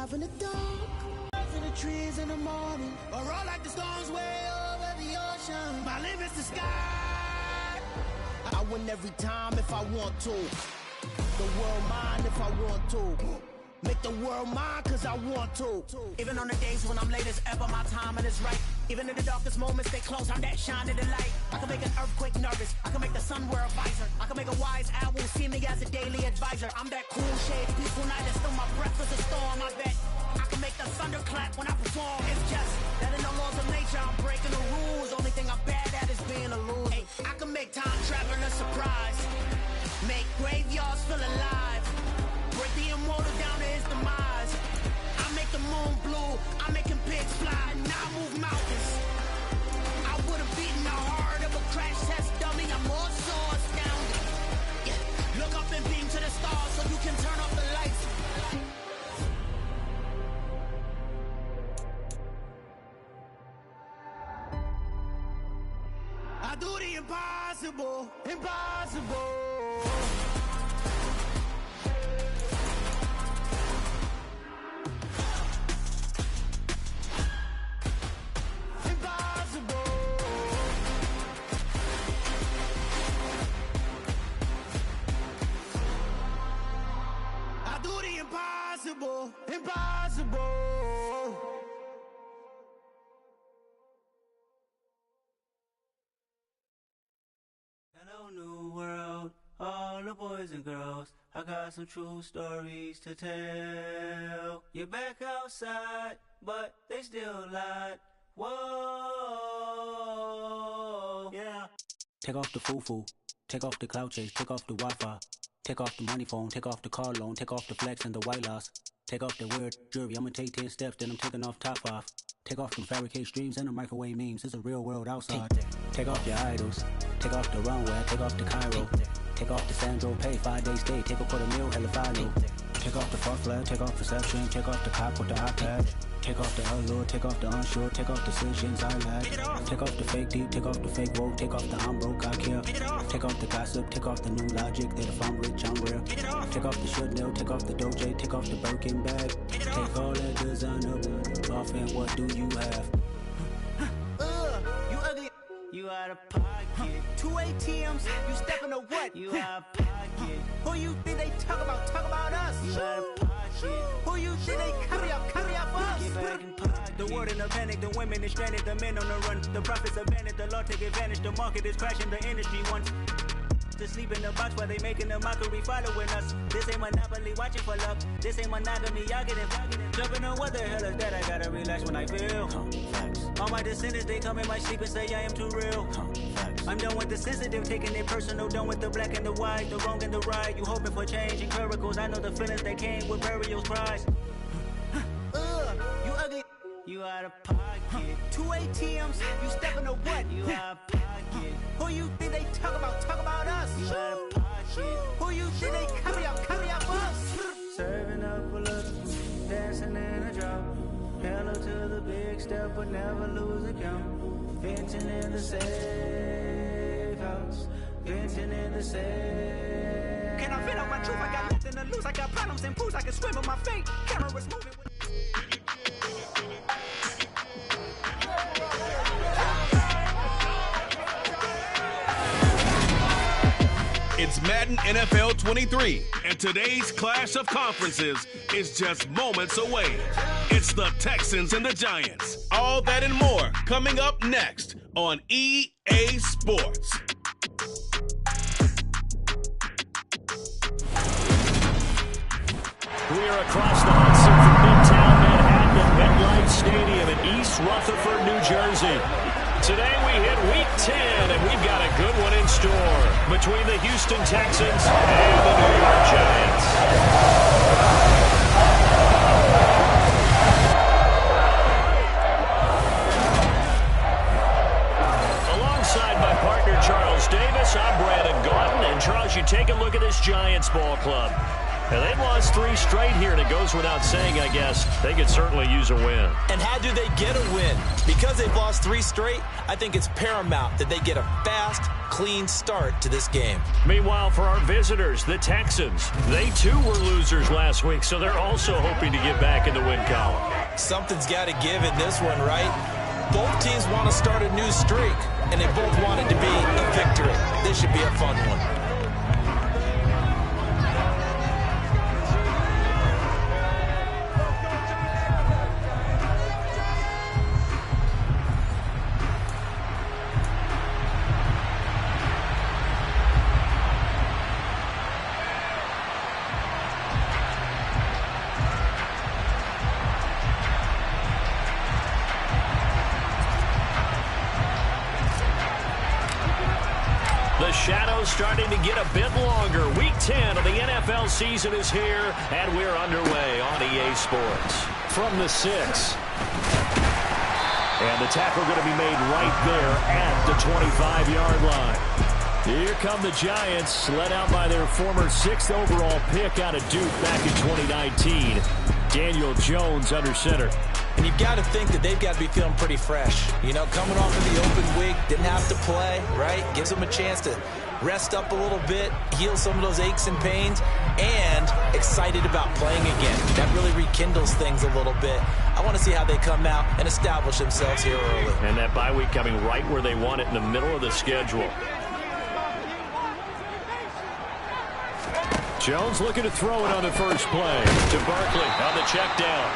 alive in the dark. In the trees in the morning, or roll like the storms way over the ocean. My live is the sky. I win every time if I want to. The world mine if I want to. Make the world mine cause I want to. Even on the days when I'm late as ever, my timing is right. Even in the darkest moments, they close, I'm that shine in the light. I can make an earthquake nervous, I can make the sun wear a visor. I can make a wise owl see me as a daily advisor. I'm that cool shade, peaceful night, and still my breath is a storm, I bet. I can make the thunder clap when I perform. It's just that in the laws of nature, I'm breaking the rules. Only thing I'm bad at is being a loser. Hey, I can make time travel a surprise. Make graveyards feel alive. Break the immortal down to his demise. I make the moon blue, I'm making pigs fly. Now I move mountains. I would have beaten the heart of a crash test dummy. I'm more so astounded. Yeah. Look up and beam to the stars so you can turn off the lights. I do the impossible, impossible. Impossible, impossible. Hello, new world, all the boys and girls. I got some true stories to tell. You're back outside, but they still lied. Whoa, yeah. Take off the foo-foo, take off the cloud chase, take off the Wi-Fi. Take off the money phone, take off the car loan, take off the flex and the white loss. Take off the weird jewelry, I'ma take 10 steps, then I'm taking off top off. Take off them fabricated streams and the microwave memes, it's a real world outside. Take off your idols, take off the runway, take off the Cairo. Take off the Sandro pay, 5 days stay, take a $250,000, hella final. Take off the fuck flag, take off perception, take off the cop with the iPad. Take off the allure, take off the unsure, take off the decisions I lack. Take off the fake deep, take off the fake woke, take off the I'm broke, I care. Take off the gossip, take off the new logic that if I'm rich, I'm real. Take off the Chanel, take off the Doja, take off the Birkin bag. Take all that designer off and what do you have? You ugly. You out of pocket. 2 ATMs, you stepping to what? You out of pocket. Who you think they talk about? Talk about us. You out of pocket. Who you think they carry up us? Get back in pocket. The world in a panic, the women is stranded, the men on the run. The profits abandoned, the law take advantage. The market is crashing, the industry wants to sleep in the box while they making a mockery following us. This ain't Monopoly, watching for love. This ain't monogamy, y'all get it. Jumping on what the hell is that? I gotta relax when I feel. All my descendants, they come in my sleep and say I am too real. I'm done with the sensitive, taking it personal. Done with the black and the white, the wrong and the right. You hoping for change and miracles. I know the feelings that came with burial cries. You ugly. You out of pocket. 2 ATMs, you stepping to what? You out of pocket. Who you think they talk about? Talk about us. You out of pocket. Who you think they carry up us? Serving up a look, dancing in a drop. Hello to the big step, but never lose a count. Venting in the safe house. Venting in the safe. Can I vent out my truth? I got nothing to lose. I got problems and pools. I can swim with my fate. Camera's moving. It's Madden NFL 23, and today's clash of conferences is just moments away. It's the Texans and the Giants. All that and more coming up next on EA Sports. We are across the Hudson from Midtown Manhattan at MetLife Stadium in East Rutherford, New Jersey. Today we hit Week 10, and we've got a good one in store between the Houston Texans and the New York Giants. Alongside my partner Charles Davis, I'm Brandon Gaudin, and Charles, you take a look at this Giants ball club. And they've lost 3 straight here, and it goes without saying, I guess, they could certainly use a win. And how do they get a win? Because they've lost 3 straight, I think it's paramount that they get a fast, clean start to this game. Meanwhile, for our visitors, the Texans, they too were losers last week, so they're also hoping to get back in the win column. Something's got to give in this one, right? Both teams want to start a new streak, and they both want it to be a victory. This should be a fun one. The shadow's starting to get a bit longer. Week 10 of the NFL season is here, and we're underway on EA Sports. From the 6. And the tackle going to be made right there at the 25-yard line. Here come the Giants, led out by their former 6th overall pick out of Duke back in 2019. Daniel Jones under center. And you've got to think that they've got to be feeling pretty fresh. You know, coming off of the open week, didn't have to play, right? Gives them a chance to rest up a little bit, heal some of those aches and pains, and excited about playing again. That really rekindles things a little bit. I want to see how they come out and establish themselves here early. And that bye week coming right where they want it in the middle of the schedule. Jones looking to throw it on the first play to Barkley on the check down.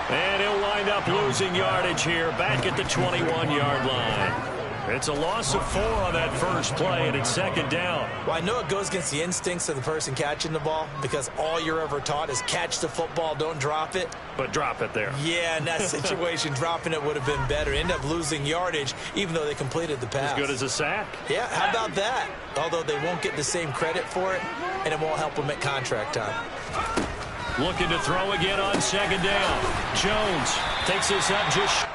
And he'll wind up losing yardage here back at the 21-yard line. It's a loss of 4 on that first play, and it's 2nd down. Well, I know it goes against the instincts of the person catching the ball because all you're ever taught is catch the football, don't drop it. But drop it there. Yeah, in that situation, dropping it would have been better. End up losing yardage, even though they completed the pass. As good as a sack. Yeah, how about that? Although they won't get the same credit for it, and it won't help them at contract time. Looking to throw again on 2nd down. Jones takes this up just...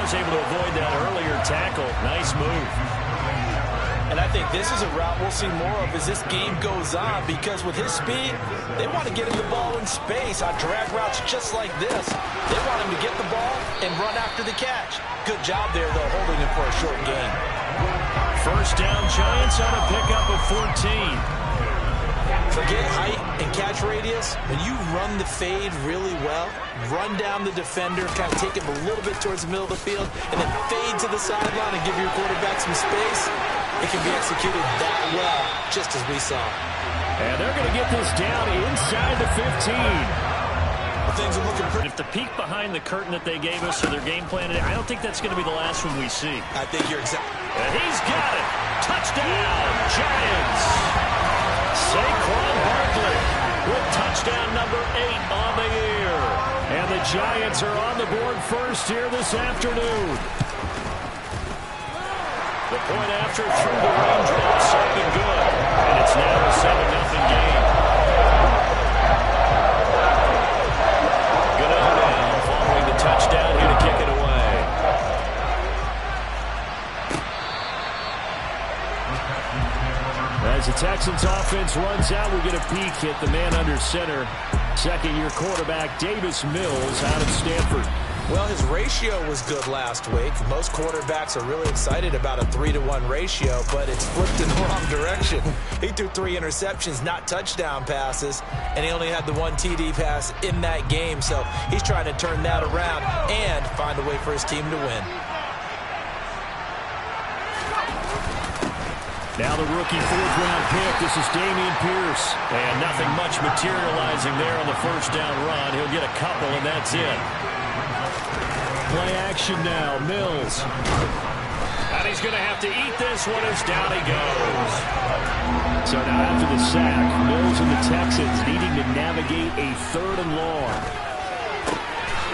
was able to avoid that earlier tackle. Nice move. And I think this is a route we'll see more of as this game goes on, because with his speed, they want to get him the ball in space on drag routes just like this. They want him to get the ball and run after the catch. Good job there, though, holding him for a short gain. First down, Giants on a pickup of 14. Forget height and catch radius. When you run the fade really well, run down the defender, kind of take him a little bit towards the middle of the field, and then fade to the sideline and give your quarterback some space, it can be executed that well, just as we saw. And they're going to get this down inside the 15. Things are looking pretty. If the peek behind the curtain that they gave us or their game plan, I don't think that's going to be the last one we see. I think you're exactly. And he's got it. Touchdown, Giants. Saquon Barkley with touchdown number 8 on the year. And the Giants are on the board first here this afternoon. The point after through the raindrops, something good. And it's now a 7-0 game. Gano now following the touchdown here to kick it away. As the Texans offense runs out, we get a peek at the man under center. Second-year quarterback Davis Mills out of Stanford. Well, his ratio was good last week. Most quarterbacks are really excited about a 3-to-1 ratio, but it's flipped in the wrong direction. He threw 3 interceptions, not touchdown passes, and he only had the 1 TD pass in that game. So he's trying to turn that around and find a way for his team to win. Now the rookie 4th-round pick. This is Dameon Pierce. And nothing much materializing there on the first down run. He'll get a couple, and that's it. Play action now, Mills. And he's going to have to eat this one as down he goes. So now after the sack, Mills and the Texans needing to navigate a 3rd and long.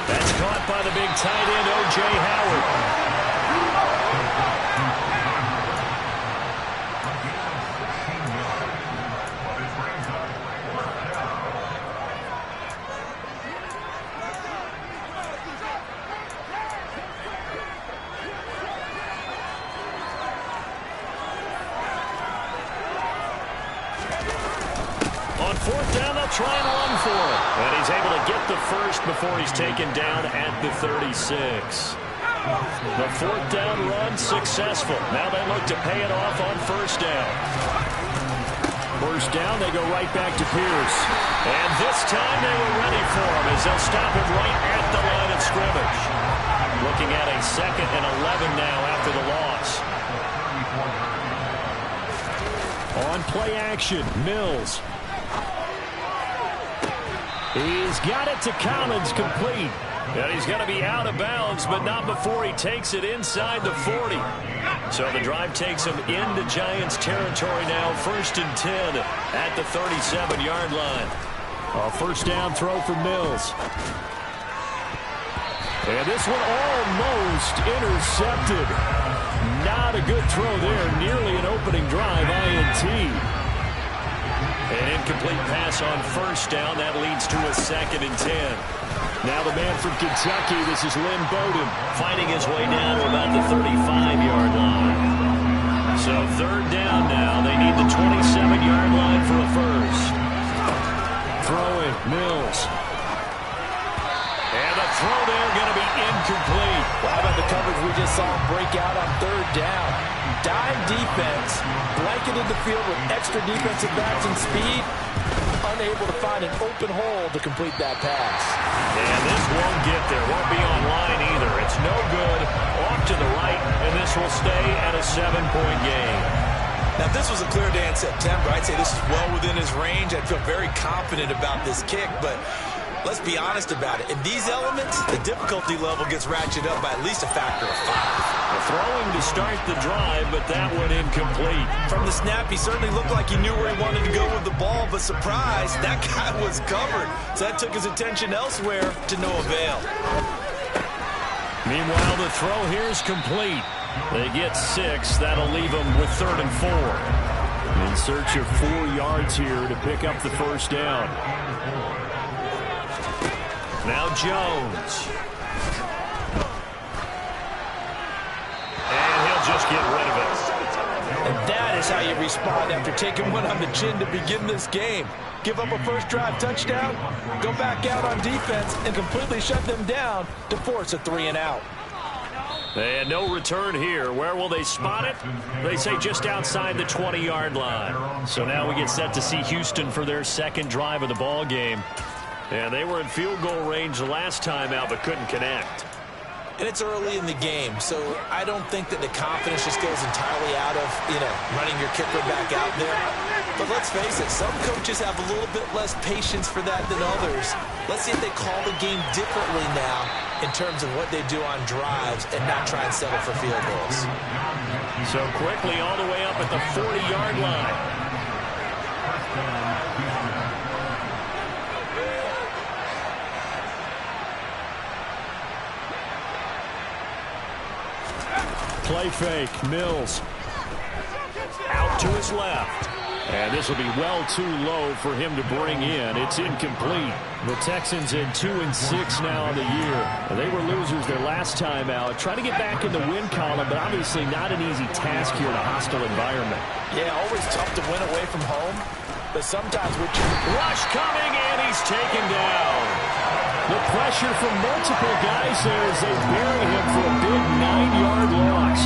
That's caught by the big tight end, O.J. Howard. Try and run for it. And he's able to get the first before he's taken down at the 36. The 4th down run successful. Now they look to pay it off on first down. First down, they go right back to Pierce. And this time they were ready for him as they'll stop him right at the line of scrimmage. Looking at a 2nd and 11 now after the loss. On play action, Mills. He's got it to Collins, complete. And he's going to be out of bounds, but not before he takes it inside the 40. So the drive takes him into Giants territory now. 1st and 10 at the 37-yard line. A first down throw for Mills. And this one almost intercepted. Not a good throw there. Nearly an opening drive, INT. An incomplete pass on first down. That leads to a 2nd and 10. Now the man from Kentucky, this is Lynn Bowden, finding his way down to about the 35-yard line. So 3rd down now. They need the 27-yard line for a first. Throwing, Mills. And the throw there going to be incomplete. Well, how about the coverage we just saw break out on 3rd down? Dime defense, blanketed the field with extra defensive backs and speed, unable to find an open hole to complete that pass. And this won't get there, won't be online either. It's no good, off to the right, and this will stay at a 7-point game. Now, if this was a clear day in September, I'd say this is well within his range. I'd feel very confident about this kick, but let's be honest about it. In these elements, the difficulty level gets ratcheted up by at least a factor of 5. Throwing to start the drive, but that one incomplete. From the snap, he certainly looked like he knew where he wanted to go with the ball, but surprise, that guy was covered. So that took his attention elsewhere to no avail. Meanwhile, the throw here is complete. They get 6. That'll leave them with 3rd and 4. In search of 4 yards here to pick up the first down. Now Jones. just get rid of it. And that is how you respond after taking one on the chin to begin this game. Give up a first drive touchdown, go back out on defense, and completely shut them down to force a 3-and-out. And no return here. Where will they spot it? They say just outside the 20-yard line. So now we get set to see Houston for their second drive of the ball game. And they were in field goal range the last time out but couldn't connect. And it's early in the game, so I don't think that the confidence just goes entirely out of, running your kicker back out there. But let's face it, some coaches have a little bit less patience for that than others. Let's see if they call the game differently now in terms of what they do on drives and not try and settle for field goals. So quickly all the way up at the 40-yard line. Play fake, Mills. Out to his left. And this will be well too low for him to bring in. It's incomplete. The Texans in 2-6 now in the year. They were losers their last time out. Trying to get back in the win column, but obviously not an easy task here in a hostile environment. Yeah, always tough to win away from home. But sometimes with your rush coming, and he's taken down. The pressure from multiple guys there as they bury him for a big 9-yard loss.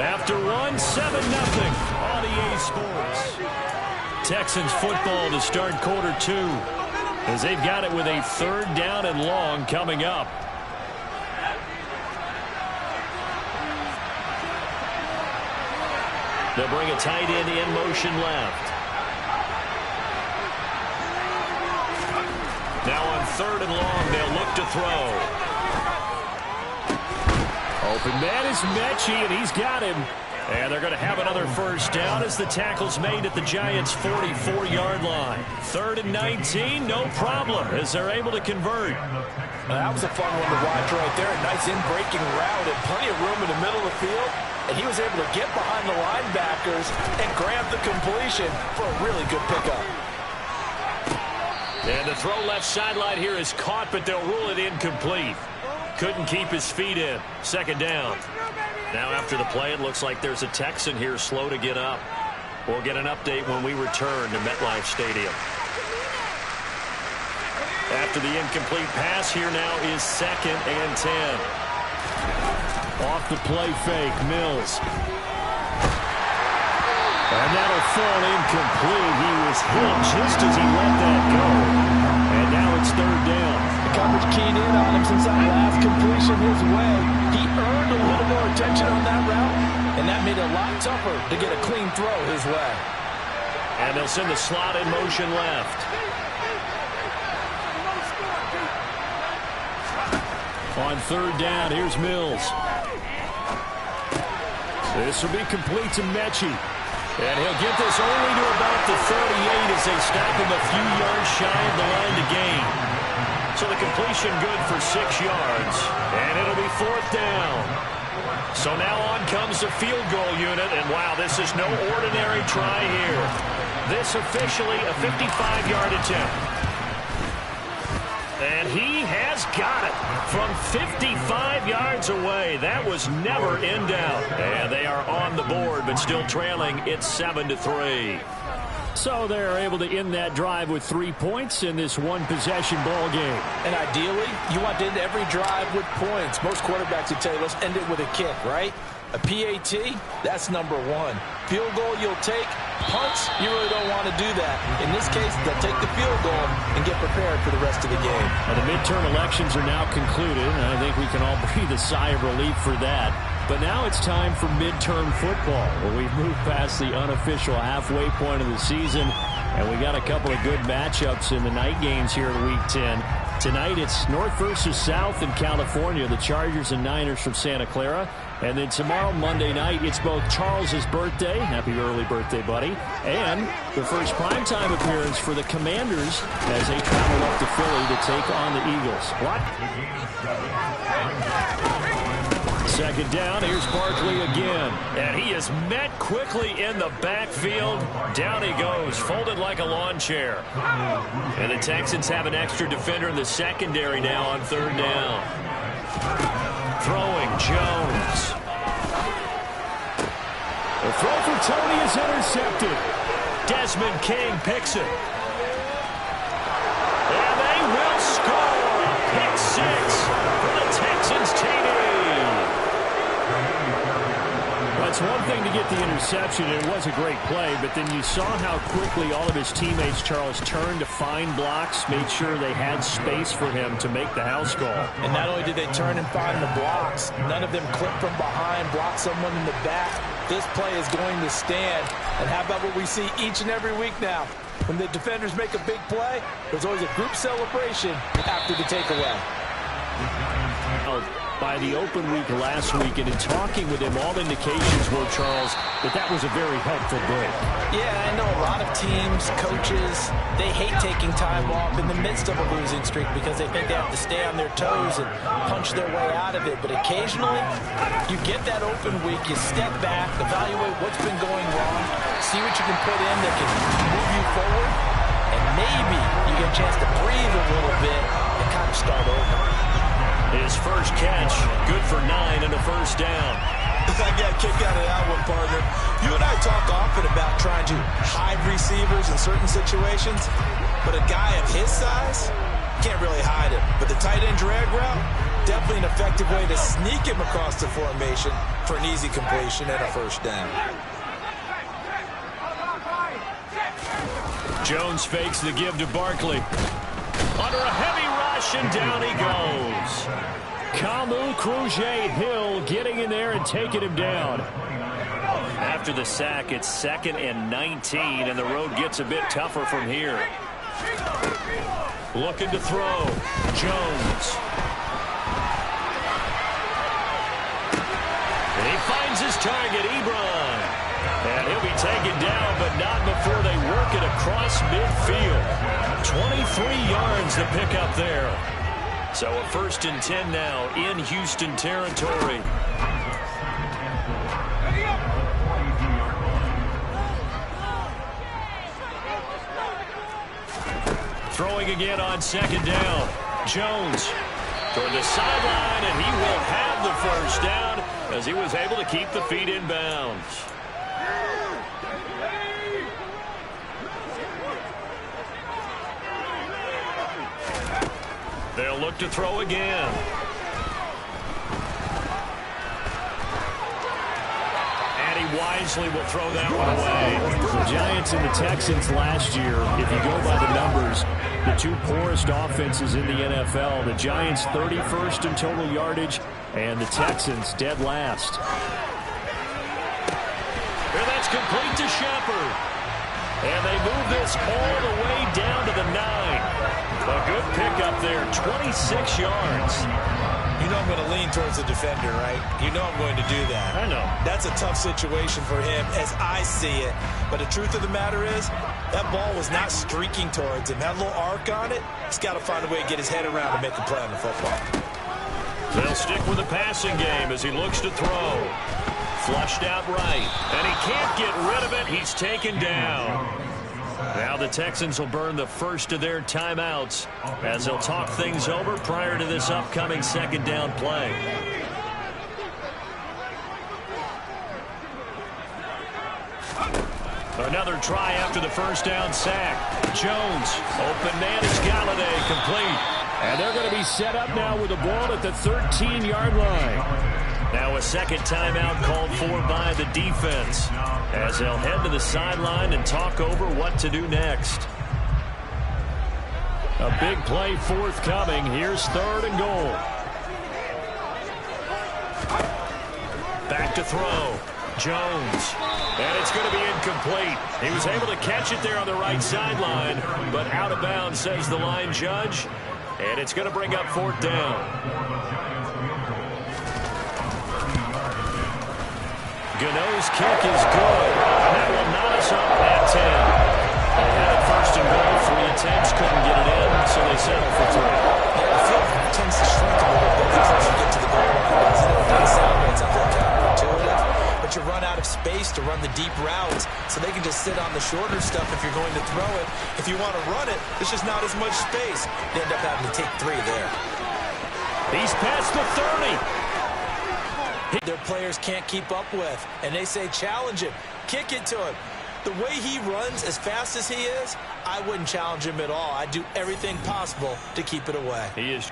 After one, 7-0 on EA Sports. Texans football to start quarter 2 as they've got it with a 3rd down and long coming up. They'll bring a tight end in motion left. Now on 3rd and long, they'll look to throw. Open man is Mechie, and he's got him. And they're going to have another first down as the tackle's made at the Giants' 44-yard line. 3rd and 19, no problem, as they're able to convert. That was a fun one to watch right there. A nice in-breaking route and plenty of room in the middle of the field. And he was able to get behind the linebackers and grab the completion for a really good pickup. And the throw left sideline here is caught, but they'll rule it incomplete. Couldn't keep his feet in. 2nd down. Now after the play, it looks like there's a Texan here slow to get up. We'll get an update when we return to MetLife Stadium. After the incomplete pass, here now is 2nd and 10. Off the play fake, Mills. And that'll fall incomplete. He was hit just as he let that go. And now it's 3rd down. The coverage keyed in on him since that last completion his way. He earned a little more attention on that route, and that made it a lot tougher to get a clean throw his way. And they'll send the slot in motion left. On 3rd down, here's Mills. This will be complete to Mechie. And he'll get this only to about the 38 as they stop him a few yards shy of the line to gain. So the completion good for 6 yards. And it'll be 4th down. So now on comes the field goal unit. And wow, this is no ordinary try here. This officially a 55-yard attempt. And he has got it from 55 yards away. That was never in doubt. And they are on the board, but still trailing. It's 7-3. So they're able to end that drive with 3 points in this one-possession ball game. And ideally, you want to end every drive with points. Most quarterbacks would tell you, let's end it with a kick, right? A PAT, that's number 1. Field goal you'll take. Punts, you really don't want to do that. In this case, they'll take the field goal and get prepared for the rest of the game. Well, the midterm elections are now concluded, and I think we can all breathe a sigh of relief for that. But now it's time for midterm football, where we've moved past the unofficial halfway point of the season, and we got a couple of good matchups in the night games here in Week 10. Tonight it's North versus South in California, the Chargers and Niners from Santa Clara. And then tomorrow, Monday night, it's both Charles's birthday, happy early birthday, buddy, and the first primetime appearance for the Commanders as they travel up to Philly to take on the Eagles. What? Second down, here's Barkley again. And he is met quickly in the backfield. Down he goes, folded like a lawn chair. And the Texans have an extra defender in the secondary now on third down. Throwing, Jones. The throw for Tony is intercepted. Desmond King picks it. And they will score. Pick six for the Texans TD. It's one thing to get the interception, and it was a great play, but then you saw how quickly all of his teammates, Charles, turned to find blocks, made sure they had space for him to make the house call. And not only did they turn and find the blocks, none of them clip from behind, block someone in the back. This play is going to stand. And how about what we see each and every week now? When the defenders make a big play, there's always a group celebration after the takeaway. By the open week last week, and in talking with him, all indications were, Charles, that was a very helpful break. Yeah, I know a lot of teams, coaches, they hate taking time off in the midst of a losing streak because they think they have to stay on their toes and punch their way out of it. But occasionally, you get that open week, you step back, evaluate what's been going wrong, see what you can put in that can move you forward, and maybe you get a chance to breathe a little bit and kind of start over. His first catch, good for 9 and a first down. I got a kick out of that one, partner. You and I talk often about trying to hide receivers in certain situations, but a guy of his size can't really hide him. But the tight end drag route, definitely an effective way to sneak him across the formation for an easy completion and a first down. Jones fakes the give to Barkley. Under a heavy rush, and down he goes. Kamu Cruz-Hill getting in there and taking him down. After the sack, it's 2nd and 19, and the road gets a bit tougher from here. Looking to throw. Jones. And he finds his target, Ebron. And he'll be taken down, but not before they work it across midfield. 23 yards to pick up there. So a 1st and 10 now in Houston territory. Throwing again on 2nd down. Jones toward the sideline, and he will have the first down as he was able to keep the feet in bounds. They'll look to throw again. And he wisely will throw that one away. The Giants and the Texans last year, if you go by the numbers, the two poorest offenses in the NFL. The Giants 31st in total yardage, and the Texans dead last. And that's complete to Shepard. And they move this all the way down to the 9. A good pickup there, 26 yards. You know I'm going to lean towards the defender, right? You know I'm going to do that. I know. That's a tough situation for him as I see it. But the truth of the matter is, that ball was not streaking towards him. Had a little arc on it. He's got to find a way to get his head around and make a play on the football. They'll stick with the passing game as he looks to throw. Flushed out right. And he can't get rid of it. He's taken down. Now the Texans will burn the first of their timeouts as they'll talk things over prior to this upcoming 2nd down play. Another try after the first down sack. Jones, open man is Galladay, complete. And they're going to be set up now with the ball at the 13-yard line. Now a second timeout called for by the defense as they'll head to the sideline and talk over what to do next. A big play forthcoming. Here's 3rd and goal. Back to throw. Jones. And it's going to be incomplete. He was able to catch it there on the right sideline, but out of bounds, says the line judge. And it's going to bring up 4th down. Gano's kick is good. That will knot us up at 10. They had it 1st and goal, 3 attempts, couldn't get it in, so they settle for 3. The field tends to shrink a little bit once you get to the goal line. It doesn't sound to run the deep routes, so they can just sit on the shorter stuff if you're going to throw it. If you want to run it, there's just not as much space. They end up having to take 3 there. He's past the 30. Their players can't keep up with, and they say challenge him, kick it to him. The way he runs as fast as he is, I wouldn't challenge him at all. I'd do everything possible to keep it away. He is.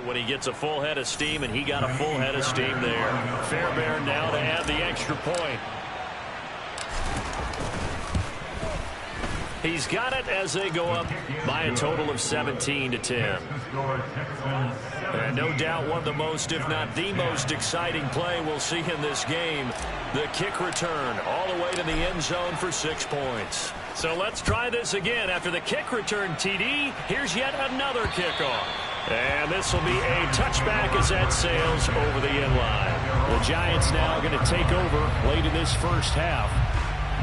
When he gets a full head of steam, and he got a full head of steam there. Fairbairn now to add the extra point. He's got it as they go up by a total of 17-10. And no doubt one of the most, if not the most exciting play we'll see in this game. The kick return all the way to the end zone for 6 points. So let's try this again. After the kick return, TD, here's yet another kickoff. And this will be a touchback as that sails over the end line. The Giants now going to take over late in this first half.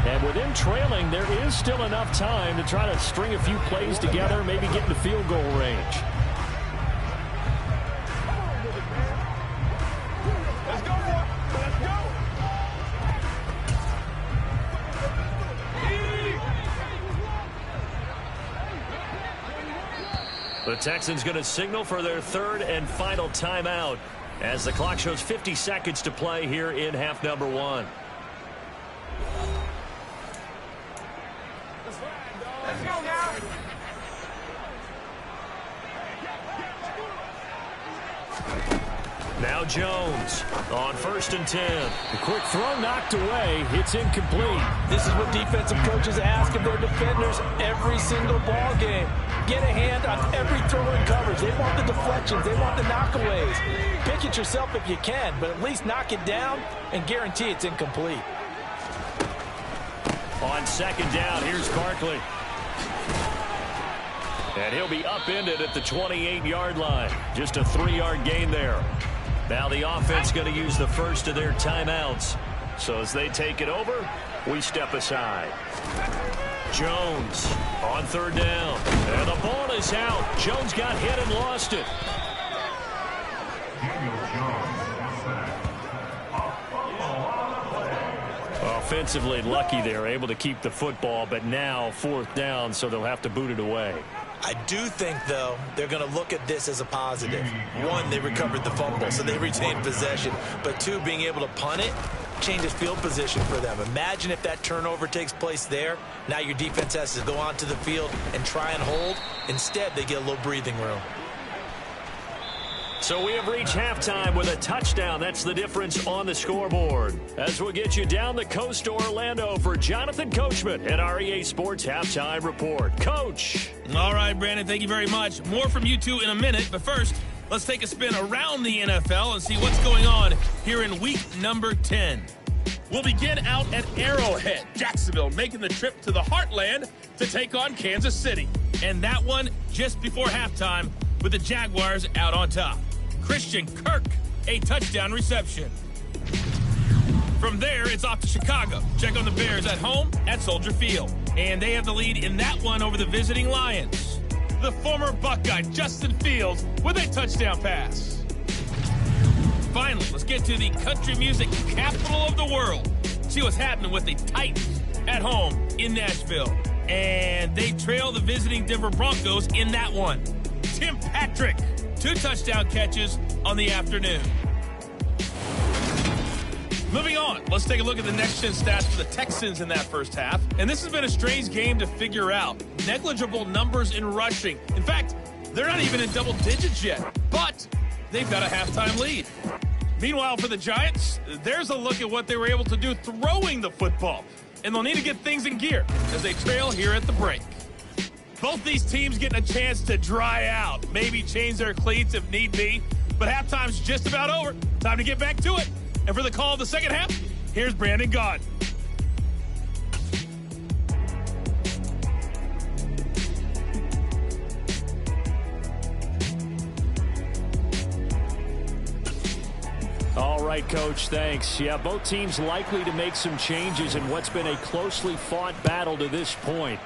And with them trailing, there is still enough time to try to string a few plays together, maybe get in the field goal range. Let's go, boy. Let's go. The Texans going to signal for their third and final timeout as the clock shows 50 seconds to play here in half number 1. Let's go now. Now Jones on 1st and 10. The quick throw knocked away. It's incomplete. This is what defensive coaches ask of their defenders every single ball game. Get a hand on every throw in coverage. They want the deflections. They want the knockaways. Pick it yourself if you can, but at least knock it down and guarantee it's incomplete. On 2nd down, here's Barkley. And he'll be upended at the 28-yard line. Just a 3-yard gain there. Now the offense going to use the first of their timeouts. So as they take it over, we step aside. Jones on 3rd down. And the ball is out. Jones got hit and lost it. Offensively lucky they're able to keep the football, but now 4th down, so they'll have to boot it away. I do think, though, they're going to look at this as a positive. 1, they recovered the fumble, so they retained possession. But 2, being able to punt it changes field position for them. Imagine if that turnover takes place there. Now your defense has to go onto the field and try and hold. Instead, they get a little breathing room. So we have reached halftime with a touchdown. That's the difference on the scoreboard. As we'll get you down the coast to Orlando for Jonathan Coachman at our EA Sports Halftime Report. Coach. All right, Brandon, thank you very much. More from you two in a minute, but first, let's take a spin around the NFL and see what's going on here in week number 10. We'll begin out at Arrowhead, Jacksonville, making the trip to the Heartland to take on Kansas City. And that one just before halftime with the Jaguars out on top. Christian Kirk, a touchdown reception. From there, it's off to Chicago. Check on the Bears at home at Soldier Field. And they have the lead in that one over the visiting Lions. The former Buckeye, Justin Fields, with a touchdown pass. Finally, let's get to the country music capital of the world. See what's happening with the Titans at home in Nashville. And they trail the visiting Denver Broncos in that one. Tim Patrick, 2 touchdown catches on the afternoon. Moving on, let's take a look at the next-gen stats for the Texans in that first half. And this has been a strange game to figure out. Negligible numbers in rushing. In fact, they're not even in double digits yet, but they've got a halftime lead. Meanwhile, for the Giants, there's a look at what they were able to do throwing the football. And they'll need to get things in gear as they trail here at the break. Both these teams getting a chance to dry out, maybe change their cleats if need be. But halftime's just about over. Time to get back to it. And for the call of the second half, here's Brandon Gaudin. All right, Coach, thanks. Yeah, both teams likely to make some changes in what's been a closely fought battle to this point.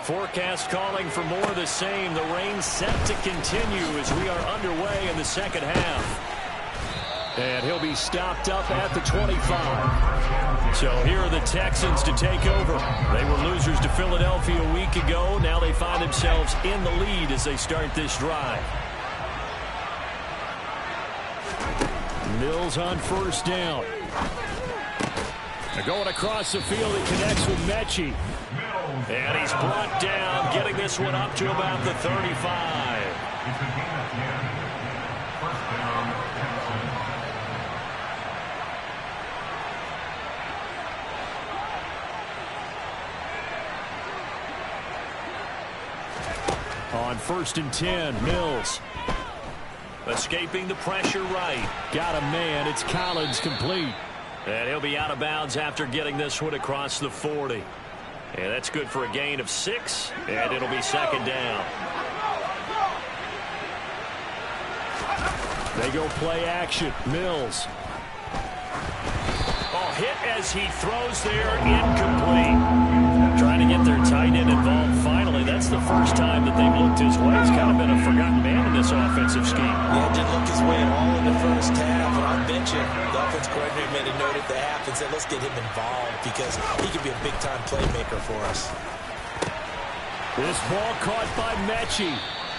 Forecast calling for more of the same. The rain set to continue as we are underway in the second half. And he'll be stopped up at the 25. So here are the Texans to take over. They were losers to Philadelphia a week ago. Now they find themselves in the lead as they start this drive. Mills on 1st down. They're going across the field. He connects with Mechie. And he's brought down, getting this one up to about the 35. On 1st and 10, Mills. Escaping the pressure right. Got a man. It's Collins complete. And he'll be out of bounds after getting this one across the 40. And that's good for a gain of 6. And it'll be 2nd down. They go play action. Mills. Oh, hit as he throws there. Incomplete. Trying to get their tight end involved finally. That's the first time that they've looked his way. He's kind of been a forgotten man in this offensive scheme. Yeah, didn't look his way at all in the first half. And I'll bet you the offense coordinator made a note at the half and said, let's get him involved because he could be a big-time playmaker for us. This ball caught by Mechie.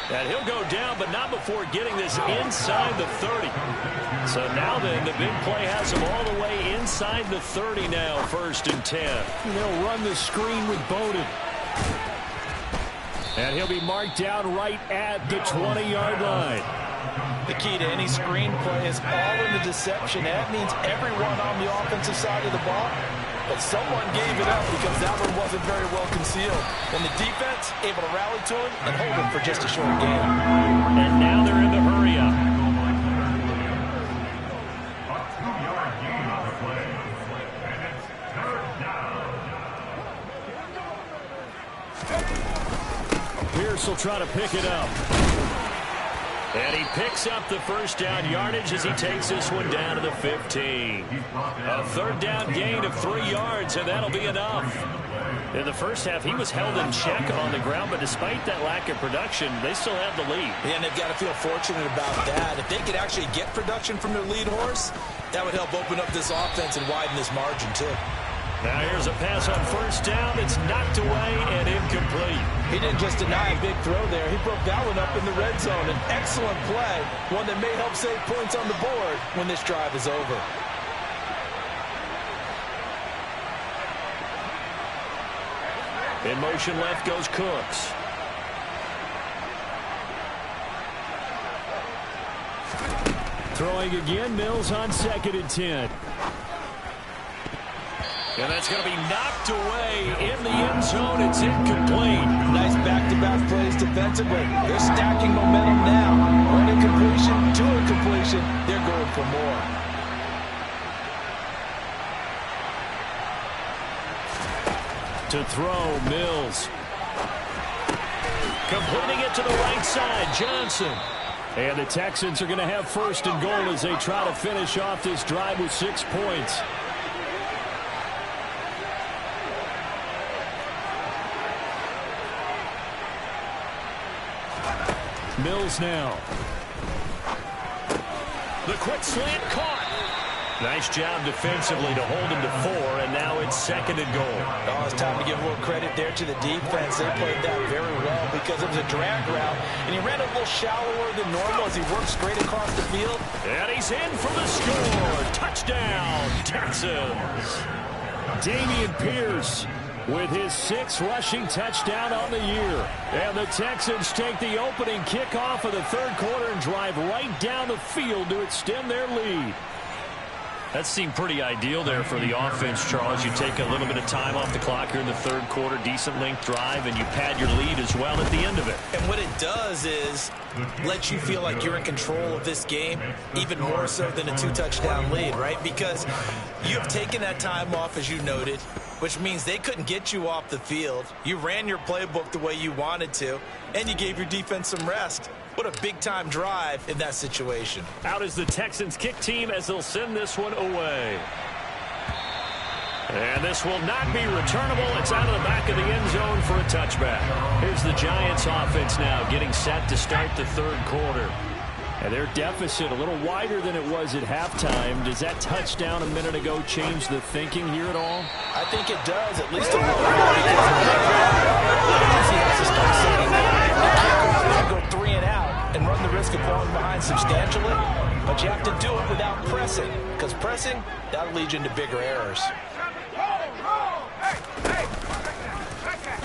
And he'll go down, but not before getting this inside the 30. So now then, the big play has him all the way inside the 30 now, 1st and 10. And they'll run the screen with Bowden. And he'll be marked down right at the 20-yard line. The key to any screen play is all in the deception. That means everyone on the offensive side of the ball. But someone gave it up because that one wasn't very well concealed. And the defense able to rally to him and hold him for just a short game. And now they're in the hurry-up. Pierce will try to pick it up. And he picks up the 1st down yardage as he takes this one down to the 15. A 3rd down gain of 3 yards, and that'll be enough. In the first half, he was held in check on the ground, but despite that lack of production, they still have the lead. Yeah, and they've got to feel fortunate about that. If they could actually get production from their lead horse, that would help open up this offense and widen this margin, too. Now here's a pass on 1st down. It's knocked away and incomplete. He didn't just deny a big throw there. He broke that one up in the red zone. An excellent play, one that may help save points on the board when this drive is over. In motion left goes Cooks. Throwing again, Mills on 2nd and 10. And that's going to be knocked away in the end zone. It's incomplete. Nice back-to-back plays defensively. They're stacking momentum now. One incompletion, 2 incompletion. They're going for more. To throw, Mills. Completing it to the right side, Johnson. And the Texans are going to have 1st and goal as they try to finish off this drive with 6 points. Mills now. The quick slant caught. Nice job defensively to hold him to 4, and now it's 2nd and goal. Oh, it's time to give a little credit there to the defense. They played that very well because it was a drag route, and he ran a little shallower than normal as he worked straight across the field. And he's in for the score. Touchdown, Texans. Dameon Pierce with his 6th rushing touchdown on the year. And the Texans take the opening kickoff of the 3rd quarter and drive right down the field to extend their lead. That seemed pretty ideal there for the offense, Charles. You take a little bit of time off the clock here in the 3rd quarter, decent length drive, and you pad your lead as well at the end of it. And what it does is let you feel like you're in control of this game, even more so than a 2-touchdown lead, right? Because you've taken that time off, as you noted, which means they couldn't get you off the field. You ran your playbook the way you wanted to, and you gave your defense some rest. What a big-time drive in that situation. Out is the Texans kick team as they'll send this one away. And this will not be returnable. It's out of the back of the end zone for a touchback. Here's the Giants offense now getting set to start the 3rd quarter. And their deficit a little wider than it was at halftime. Does that touchdown a minute ago change the thinking here at all? I think it does, at least a little bit. Because he has to start setting up. Go 3 and out and run the risk of falling behind substantially. But you have to do it without pressing. Because pressing, that'll lead you into bigger errors.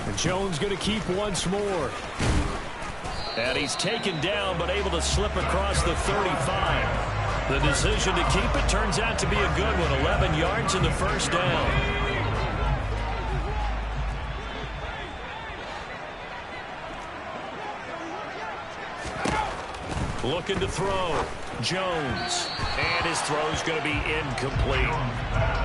And Jones going to keep once more. And he's taken down, but able to slip across the 35. The decision to keep it turns out to be a good one. 11 yards in the 1st down. Looking to throw. Jones. And his throw's going to be incomplete.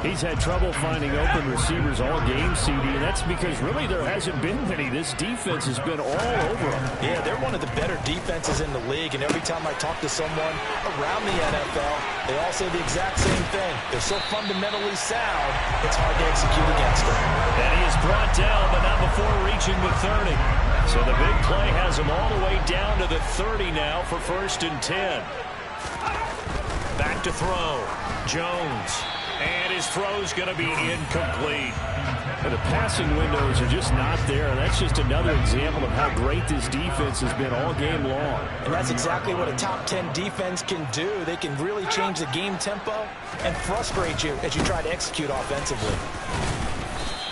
He's had trouble finding open receivers all game, CD, and that's because really there hasn't been many. This defense has been all over them. Yeah, they're one of the better defenses in the league, and every time I talk to someone around the NFL, they all say the exact same thing. They're so fundamentally sound, it's hard to execute against them. And he is brought down, but not before reaching the 30. So the big play has him all the way down to the 30 now for 1st and 10. Back to throw. Jones. And his throw's going to be incomplete. And the passing windows are just not there. And that's just another example of how great this defense has been all game long. And that's exactly what a top 10 defense can do. They can really change the game tempo and frustrate you as you try to execute offensively.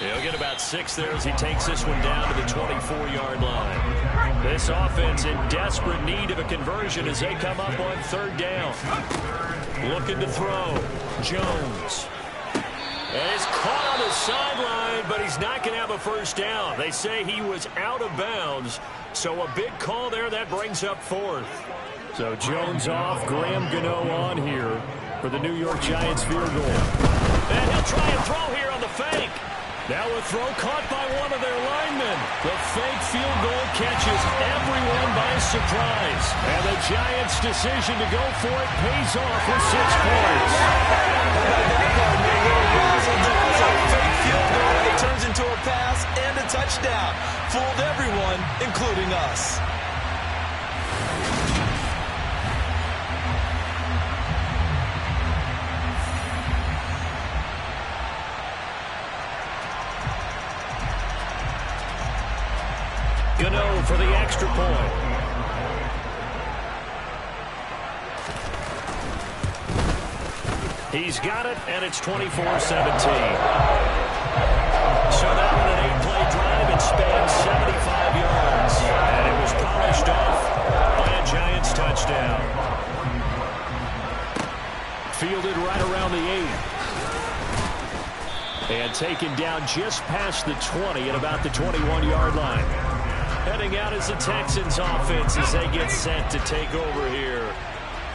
He'll get about 6 there as he takes this one down to the 24-yard line. This offense in desperate need of a conversion as they come up on 3rd down. Looking to throw. Jones. And he's caught on the sideline, but he's not going to have a 1st down. They say he was out of bounds, so a big call there that brings up 4th. So Jones off, Graham Gano on here for the New York Giants field goal. And he'll try and throw here on the fake. Now a throw caught by one of their linemen. The fake field goal catches everyone by surprise. And the Giants' decision to go for it pays off with 6 points. Fake field goal, it turns into a pass and a touchdown. Fooled everyone, including us. Gano for the extra point. He's got it, and it's 24-17. So that one an 8-play drive. It spans 75 yards. And it was polished off by a Giants touchdown. Fielded right around the 8. And taken down just past the 20 at about the 21-yard line. Heading out is the Texans offense as they get set to take over here.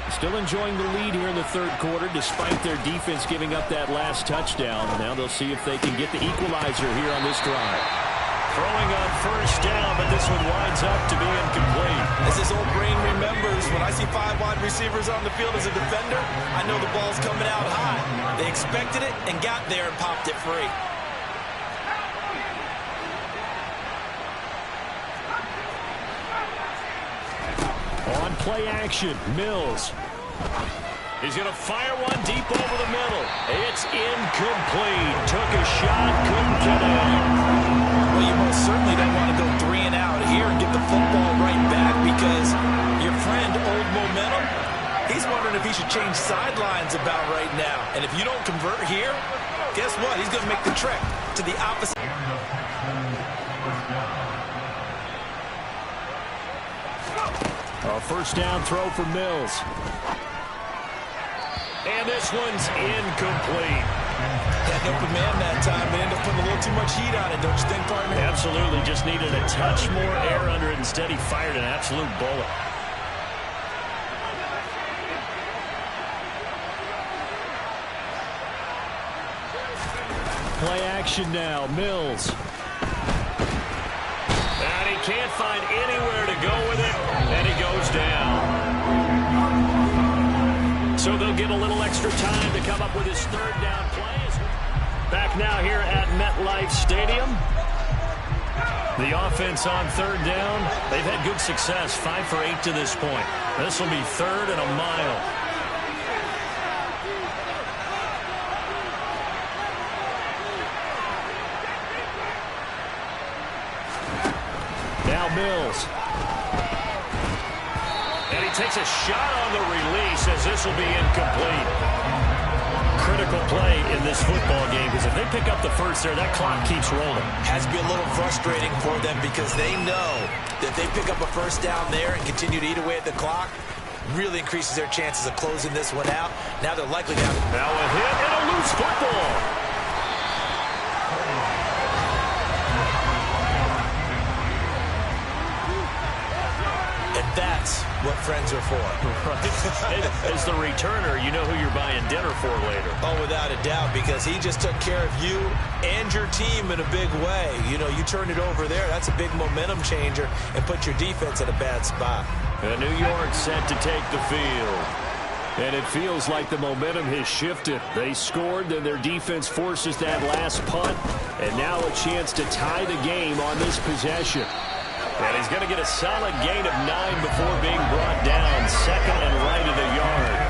Still enjoying the lead here in the 3rd quarter despite their defense giving up that last touchdown. Now they'll see if they can get the equalizer here on this drive. Throwing on 1st down, but this one winds up to be incomplete. As this old brain remembers, when I see 5 wide receivers on the field as a defender, I know the ball's coming out high. They expected it and got there and popped it free. On play action, Mills. He's going to fire one deep over the middle. It's incomplete. Took a shot, couldn't connect. Well, you most certainly don't want to go 3 and out here and get the football right back because your friend, Old Momentum, he's wondering if he should change sidelines about right now. And if you don't convert here, guess what? He's going to make the trek to the opposite. A 1st down throw for Mills. And this one's incomplete. Had an open man that time, but ended up putting a little too much heat on it, don't you think, partner? Absolutely. Just needed a touch more air under it. Instead, he fired an absolute bullet. Play action now, Mills. And he can't find anywhere to go with it, and he goes down. So they'll get a little extra time to come up with his 3rd down plays. Back now here at MetLife Stadium. The offense on 3rd down, they've had good success, 5 for 8 to this point. This will be 3rd and a mile. Now Mills. And he takes a shot on the release as this will be incomplete. Critical play in this football game because if they pick up the 1st there, that clock keeps rolling. Has to be a little frustrating for them because they know that if they pick up a 1st down there and continue to eat away at the clock, really increases their chances of closing this one out. Now they're likely to have... Now a hit and a loose football. And that's what friends are for. Right. As the returner, you know who you're buying dinner for later. Oh, without a doubt, because he just took care of you and your team in a big way. You know, you turn it over there, that's a big momentum changer, and put your defense in a bad spot. And New York set to take the field. And it feels like the momentum has shifted. They scored, then their defense forces that last punt. And now a chance to tie the game on this possession. And he's going to get a solid gain of 9 before being brought down. Second and right of the yard.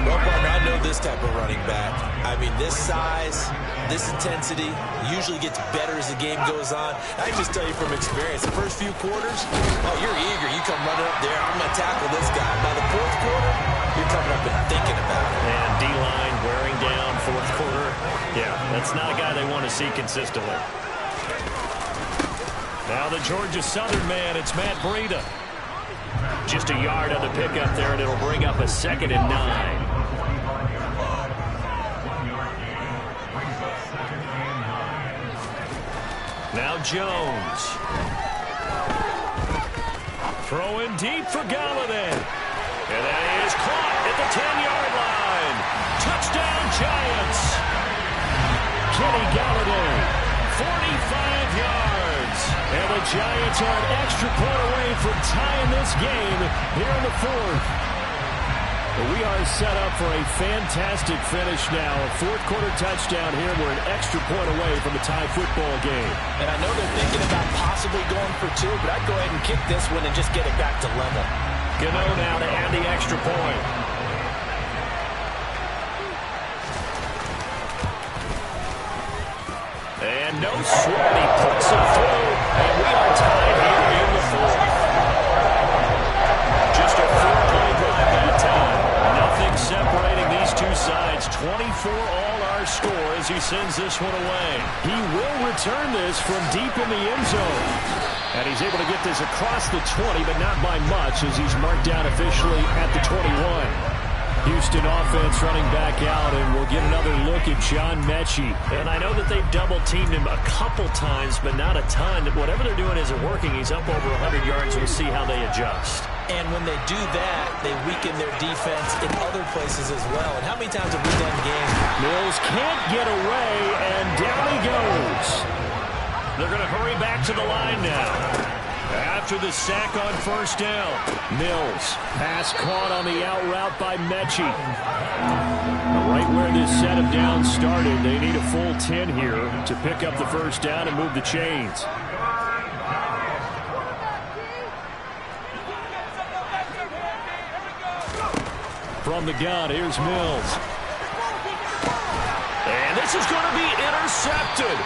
Well, partner, I know this type of running back. I mean, this size, this intensity usually gets better as the game goes on. I can just tell you from experience, the first few quarters, oh, you're eager. You come running up there, I'm going to tackle this guy. By the fourth quarter, you're coming up and thinking about it. And D-line wearing down fourth quarter. Yeah, that's not a guy they want to see consistently. Now the Georgia Southern man, it's Matt Breida. Just a yard on the pickup there, and it'll bring up a 2nd and 9. Now Jones. Throwing deep for Galladay. And that is caught at the 10-yard line. Touchdown, Giants. Kenny Galladay, 45 yards. And the Giants are an extra point away from tying this game here in the fourth. We are set up for a fantastic finish now. A fourth-quarter touchdown here. We're an extra point away from a tie football game. And I know they're thinking about possibly going for 2, but I'd go ahead and kick this one and just get it back to level. Gano now to add the extra point. And no sweat. He puts it through. And we are tied here in the fourth. Just a 4-point drive that time. Nothing separating these two sides. 24 all our score as he sends this one away. He will return this from deep in the end zone. And he's able to get this across the 20, but not by much as he's marked down officially at the 21. Houston offense running back out, and we'll get another look at John Mechie. And I know that they've double-teamed him a couple times, but not a ton. Whatever they're doing isn't working. He's up over 100 yards. We'll see how they adjust. And when they do that, they weaken their defense in other places as well. And how many times have we done games? Mills can't get away, and down he goes. They're going to hurry back to the line now. After the sack on first down, Mills. Pass caught on the out route by Mechie. Right where this set of downs started, they need a full 10 here to pick up the first down and move the chains. From the gun, here's Mills. And this is going to be intercepted.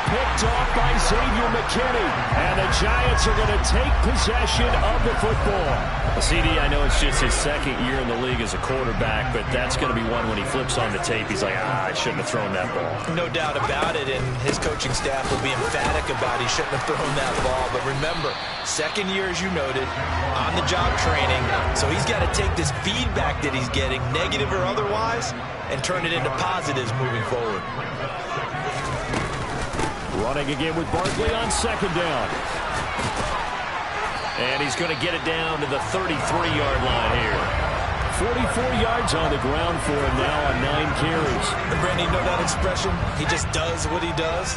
Picked off by Xavier McKinney. And the Giants are going to take possession of the football. CD, I know it's just his second year in the league as a quarterback, but that's going to be one when he flips on the tape. He's like, I shouldn't have thrown that ball. No doubt about it, and his coaching staff will be emphatic about he shouldn't have thrown that ball. But remember, second year, as you noted, on-the-job training. So he's got to take this feedback that he's getting, negative or otherwise, and turn it into positives moving forward. Running again with Barkley on second down. And he's going to get it down to the 33-yard line here. 44 yards on the ground for him now on 9 carries. And Brandy, you know that expression? He just does what he does.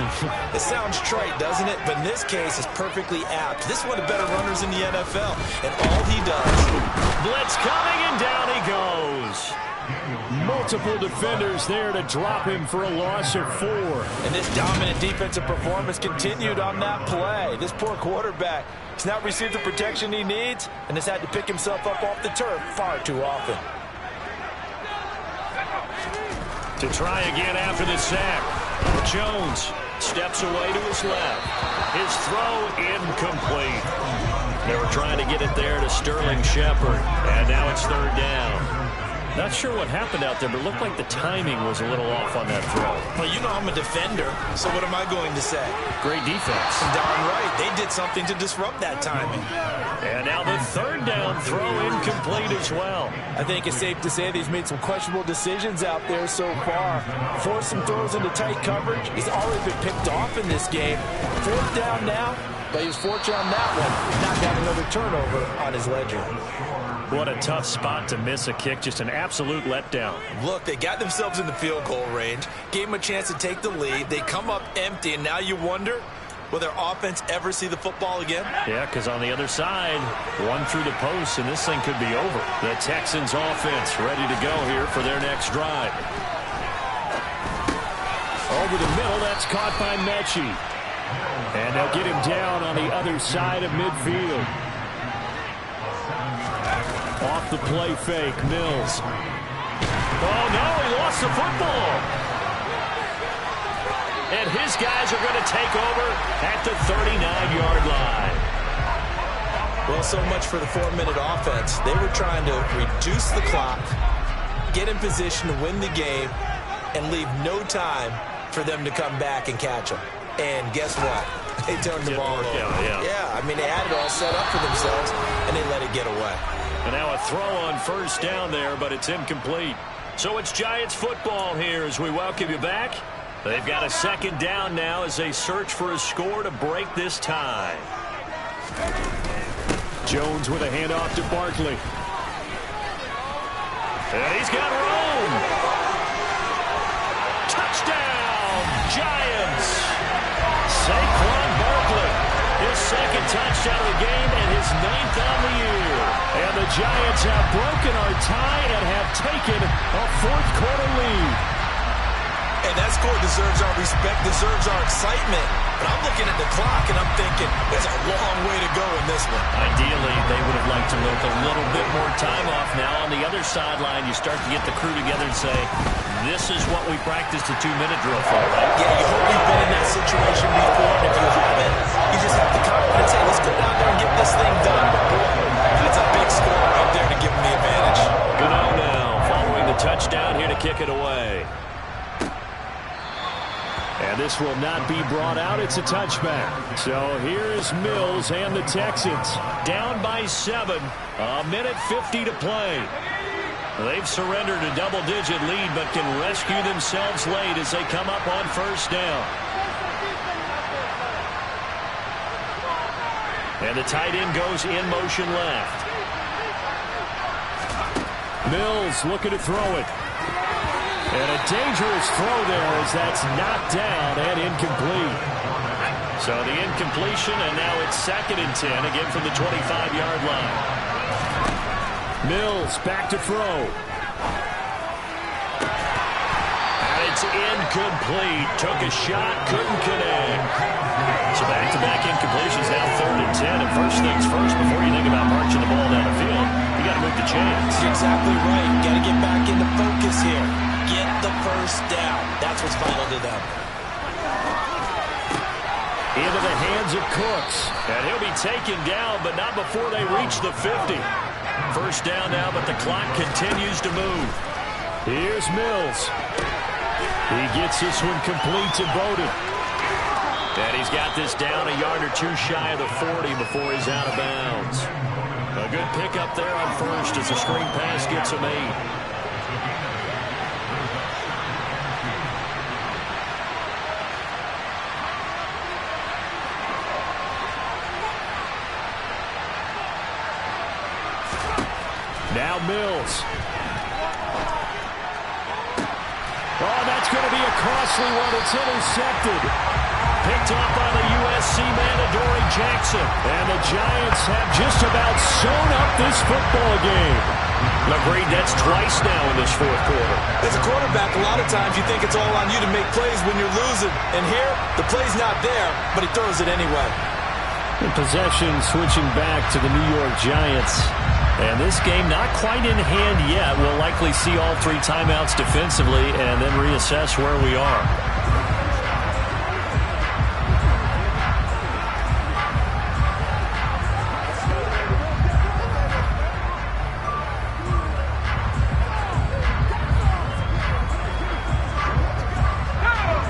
It sounds trite, doesn't it? But in this case, it's perfectly apt. This is one of the better runners in the NFL. And all he does... Blitz coming, and down he goes. Multiple defenders there to drop him for a loss of 4. And this dominant defensive performance continued on that play. This poor quarterback has not received the protection he needs and has had to pick himself up off the turf far too often. To try again after the sack. Jones steps away to his left. His throw incomplete. They were trying to get it there to Sterling Shepard, and now it's third down. Not sure what happened out there, but it looked like the timing was a little off on that throw. Well, you know I'm a defender, so what am I going to say? Great defense. Darn right. They did something to disrupt that timing. And now the third down throw incomplete as well. I think it's safe to say that he's made some questionable decisions out there so far. Forced some throws into tight coverage. He's already been picked off in this game. Fourth down now. But he was fortunate on that one, not to have another turnover on his ledger. What a tough spot to miss a kick. Just an absolute letdown. Look, they got themselves in the field goal range, gave them a chance to take the lead. They come up empty, and now you wonder, will their offense ever see the football again? Yeah, because on the other side, one through the post, and this thing could be over. The Texans offense ready to go here for their next drive. Over the middle, that's caught by Mechie. And they'll get him down on the other side of midfield. Off the play fake, Mills. Oh, no, he lost the football. And his guys are going to take over at the 39-yard line. Well, so much for the 4-minute offense. They were trying to reduce the clock, get in position to win the game, and leave no time for them to come back and catch them. And guess what? They turned the ball over. Yeah, I mean, they had it all set up for themselves, and they let it get away. And now a throw on first down there, but it's incomplete. So it's Giants football here as we welcome you back. They've got a second down now as they search for a score to break this tie. Jones with a handoff to Barkley. And he's got room. Touchdown, Giants. Saquon Barkley, his second touchdown of the game and his 9th on the year. And the Giants have broken our tie and have taken a fourth-quarter lead. And that score deserves our respect, deserves our excitement. But I'm looking at the clock, and I'm thinking there's a long way to go in this one. Ideally, they would have liked to milk a little bit more time off. Now on the other sideline, you start to get the crew together and say, this is what we practiced a 2-minute drill for, right? Yeah, you hope you've been in that situation before, and if you haven't, you just have the confidence, hey, let's go down there and get this thing done. But boy, that's a big score right there to give them the advantage. Gano now, following the touchdown here to kick it away. And this will not be brought out. It's a touchback. So here's Mills and the Texans. Down by 7. A minute 50 to play. They've surrendered a double-digit lead, but can rescue themselves late as they come up on first down. And the tight end goes in motion left. Mills looking to throw it. And a dangerous throw there as that's knocked down and incomplete. So the incompletion, and now it's 2nd and 10, again from the 25-yard line. Mills back to throw. And it's incomplete. Took a shot, couldn't connect. So back-to-back incompletions, now 3rd and 10. And first things first, before you think about marching the ball down the field, you got to move the chains. Exactly right. Got to get back into focus here. Get the first down. That's what's vital to them. Into the hands of Cooks. And he'll be taken down, but not before they reach the 50. First down now, but the clock continues to move. Here's Mills. He gets this one complete to Bowden. And he's got this down a yard or two shy of the 40 before he's out of bounds. A good pickup there on first as the screen pass gets him 8. Now Mills. Oh, that's going to be a costly one. It's intercepted. Picked off by the USC man, Adoree Jackson. And the Giants have just about sewn up this football game. Agreed, that's twice now in this fourth quarter. As a quarterback, a lot of times you think it's all on you to make plays when you're losing. And here, the play's not there, but he throws it anyway. The possession switching back to the New York Giants. And this game not quite in hand yet. We'll likely see all 3 timeouts defensively and then reassess where we are.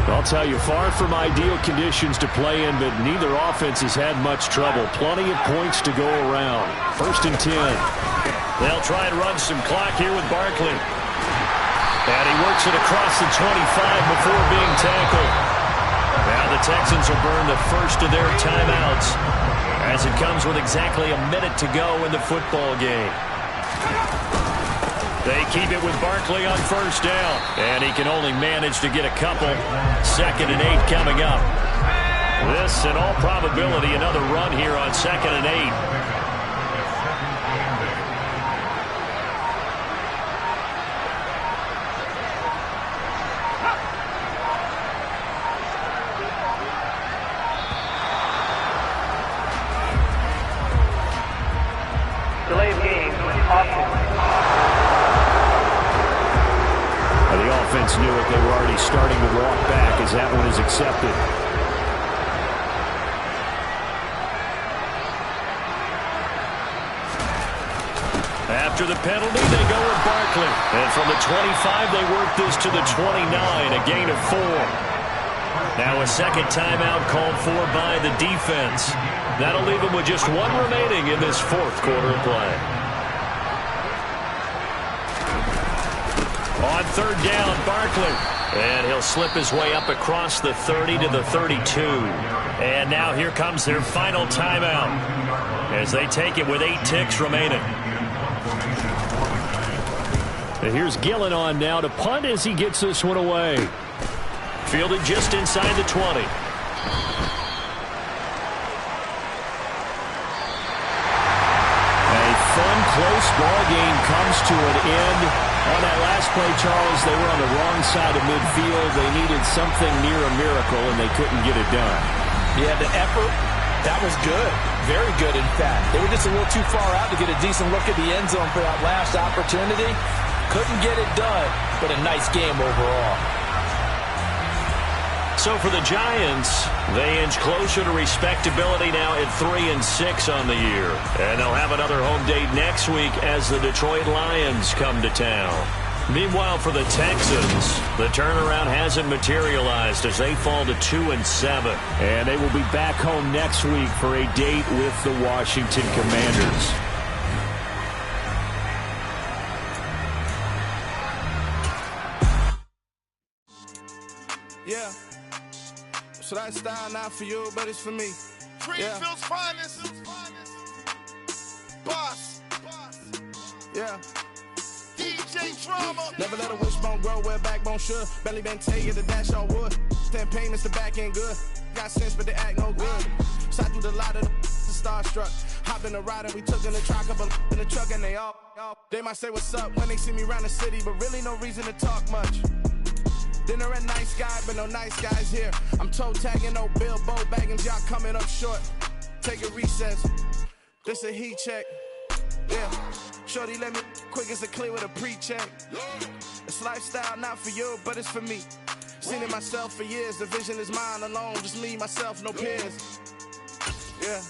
I'll tell you, far from ideal conditions to play in, but neither offense has had much trouble. Plenty of points to go around. 1st and 10. They'll try and run some clock here with Barkley. And he works it across the 25 before being tackled. Now the Texans will burn the first of their timeouts as it comes with exactly a minute to go in the football game. They keep it with Barkley on first down, and he can only manage to get a couple. 2nd and 8 coming up. This, in all probability, another run here on 2nd and 8. Delayed game, offense. The offense knew it. They were already starting to walk back as that one is accepted. After the penalty, they go with Barkley. And from the 25, they work this to the 29, a gain of 4. Now a second timeout called for by the defense. That'll leave them with just one remaining in this fourth quarter of play. On third down, Barkley. And he'll slip his way up across the 30 to the 32. And now here comes their final timeout as they take it with 8 ticks remaining. And here's Gillen on now to punt as he gets this one away. Fielded just inside the 20. A fun, close ball game comes to an end. On that last play, Charles, they were on the wrong side of midfield. They needed something near a miracle, and they couldn't get it done. Yeah, the effort, that was good. Very good, in fact. They were just a little too far out to get a decent look at the end zone for that last opportunity. Couldn't get it done, but a nice game overall. So for the Giants, they inch closer to respectability now at 3-6 on the year. And they'll have another home date next week as the Detroit Lions come to town. Meanwhile, for the Texans, the turnaround hasn't materialized as they fall to 2-7. And they will be back home next week for a date with the Washington Commanders. Yeah. So that style not for you, but it's for me. Greenfield's finest. Boss. Yeah. DJ Drama. Never let a wishbone grow where backbone should. Belly been tell you the dash all wood. 10 payments, the back end good. Got sense, but they act no good. Shot through the lot of the starstruck. Hop in the ride and we took in the truck up in the truck and they all. They might say what's up when they see me around the city, but really no reason to talk much. Dinner a nice guy, but no nice guys here. I'm toe tagging, no Bilbo Baggins, y'all coming up short. Take a recess. This a heat check. Yeah. Shorty let me quick as a clear with a pre-check. It's lifestyle not for you, but it's for me. Seen it myself for years. The vision is mine alone. Just me, myself, no peers. Yeah.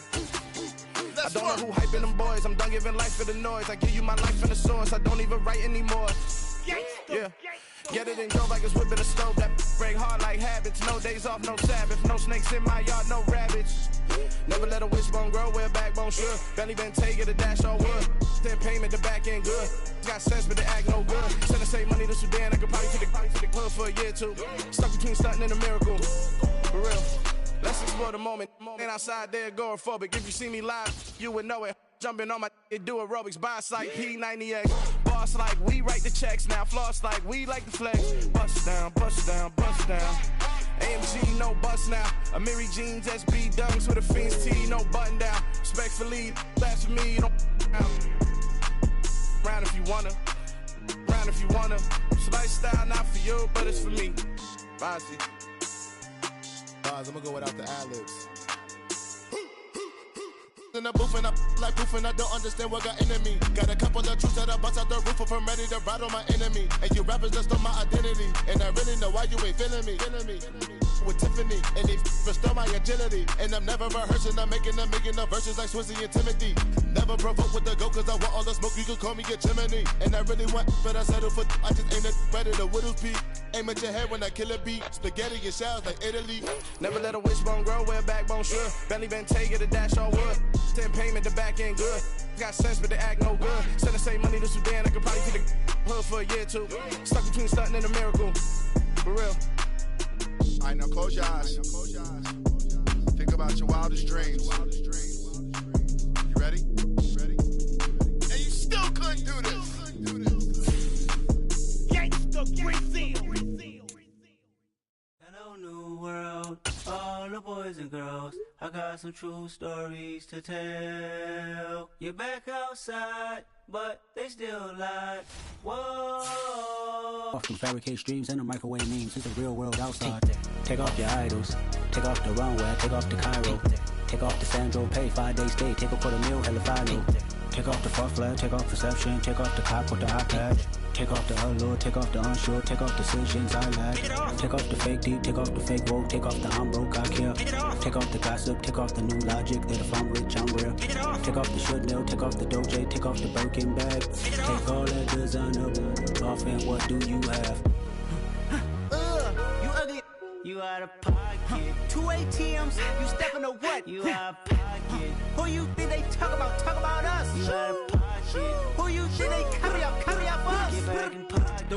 I don't know who hyping them boys. I'm done giving life for the noise. I give you my life in the source. I don't even write anymore. Yeah. Get it and go like it's whipping a stove. That break hard like habits. No days off, no Sabbath. No snakes in my yard, no rabbits. Never let a wishbone grow where backbone should. Belly been taking the dash all wood. 10 payment, the back end good. Got sense, but they act no good. Send the same money to Sudan. I could probably take the club for a year or two. Stuck between stunting and a miracle. For real. Let's explore the moment. Ain't outside there agoraphobic. If you see me live, you would know it. Jumping on my do aerobics, boss like P90X. Boss like we write the checks now. Floss like we like the flex. Bust down, bust down, bust down. AMG, no bust now. Amiri jeans, SB dunks with a Fiends T, no button down. Respectfully, that's for me, you don't round if you wanna. Round if you wanna. It's lifestyle not for you, but it's for me. Bossy. I'm gonna go without the ad-libs. In the booth and I like proof and I don't understand what got into me. Got a couple of troops that I bust out the roof if I'm ready to ride on my enemy. And you rappers just stole my identity. And I really know why you ain't feeling me. With Tiffany and they restore my agility. And I'm never rehearsing, I'm making a million of verses like Swizzy and Timothy. Never provoke with the go cause I want all the smoke, you can call me a chimney. And I really want, but I settle for I just aim at ready to Whittles Peak. Aim at your head when I kill a beat. Spaghetti and shells like Italy. Never let a wishbone grow where backbone should. Belly been taking the dash all wood. 10 payment, the back end good. Got sense, but they act no good. Send the same money to Sudan, I could probably take the hood for a year or two. Stuck between stunting and a miracle. For real. All right, now close your eyes. Think about your wildest dreams. You ready? And you still couldn't do this. Gangsta Brazil. Hello, new world, all the boys and girls. I got some true stories to tell. You're back outside, but they still lie. Whoa. Off from fabricate streams and the microwave memes. It's the real world outside. Take off your idols. Take off the runway. Take off the Cairo. Take off the Sandro. Pay 5 days stay. Take a $250,000. Hella final. Take off the fuck flag. Take off perception. Take off the cop with the iPad. Take off the allure, take off the unsure, take off decisions I lack. Take off the fake deep, take off the fake woke, take off the I'm broke, I care. Take off the gossip, take off the new logic that if I'm rich, I'm real. Take off the should know, take off the Doja, take off the Birkin bag. Take all that designer off and what do you have? You ugly. You out of pocket. 2 ATMs, you stepping to what? You out of pocket. Who you think they talk about us? You out of pocket. Who you think they copy up for us? Get back in pocket.